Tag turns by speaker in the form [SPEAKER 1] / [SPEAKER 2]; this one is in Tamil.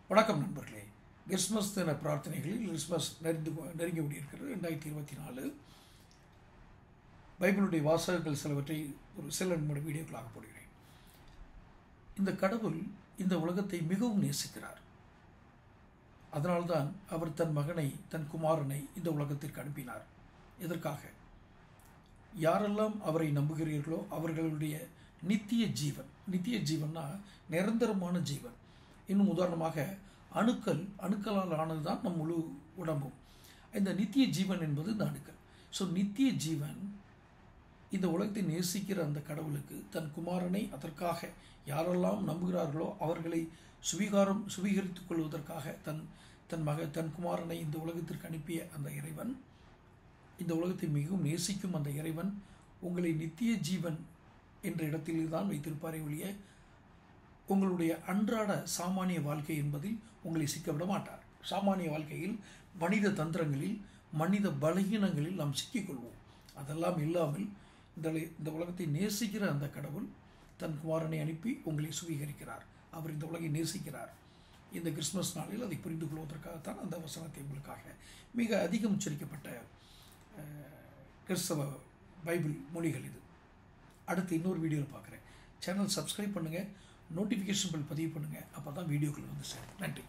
[SPEAKER 1] வணக்கம் நண்பர்களே. கிறிஸ்மஸ் தின பிரார்த்தனைகளில் கிறிஸ்மஸ் நெருங்கி கொண்டிருக்கிறது. 2024 பைபிளுடைய வாசகங்கள் சிலவற்றை சில நிமிட வீடியோக்களாக போடுகிறேன். இந்த கடவுள் இந்த உலகத்தை மிகவும் நேசிக்கிறார். அதனால்தான் அவர் தன் மகனை, தன் குமாரனை இந்த உலகத்திற்கு அனுப்பினார். எதற்காக? யாரெல்லாம் அவரை நம்புகிறீர்களோ அவர்களுடைய நித்திய ஜீவன்னா நிரந்தரமான ஜீவன். இன்னும் உதாரணமாக அணுக்களால் ஆனதுதான் நம் முழு உடம்பும். இந்த நித்திய ஜீவன் என்பது இந்த அணுக்கள். ஸோ நித்திய ஜீவன் இந்த உலகத்தை நேசிக்கிற அந்த கடவுளுக்கு தன் குமாரனை அதற்காக யாரெல்லாம் நம்புகிறார்களோ அவர்களை சுவீகரித்துக் கொள்வதற்காக தன் குமாரனை இந்த உலகத்திற்கு அனுப்பிய அந்த இறைவன், இந்த உலகத்தை மிகவும் நேசிக்கும் அந்த இறைவன் உங்களை நித்திய ஜீவன் என்ற இடத்தில் தான் வைத்திருப்பாரே ஒழிய உங்களுடைய அன்றாட சாமானிய வாழ்க்கை என்பதில் உங்களை சிக்கவிட மாட்டார். சாமானிய வாழ்க்கையில் மனித தந்திரங்களில், மனித பலகீனங்களில் நாம் சிக்கிக்கொள்வோம். அதெல்லாம் இல்லாமல் இந்த உலகத்தை நேசிக்கிற அந்த கடவுள் தன் குமாரனை அனுப்பி உங்களை சுவீகரிக்கிறார். அவர் இந்த உலகை நேசிக்கிறார். இந்த கிறிஸ்மஸ் நாளில் அதை புரிந்து கொள்வதற்காகத்தான் அந்த வசனத்தை உங்களுக்காக மிக அதிகம் உச்சரிக்கப்பட்ட கிறிஸ்தவ பைபிள் மொழிகள் இது. அடுத்து இன்னொரு வீடியோவில் பார்க்குறேன். சேனல் சப்ஸ்கிரைப் பண்ணுங்கள், நோட்டிஃபிகேஷன் பில் பதிவு பண்ணுங்கள். அப்போ தான் வீடியோக்கள் வந்து சேரும். நன்றி.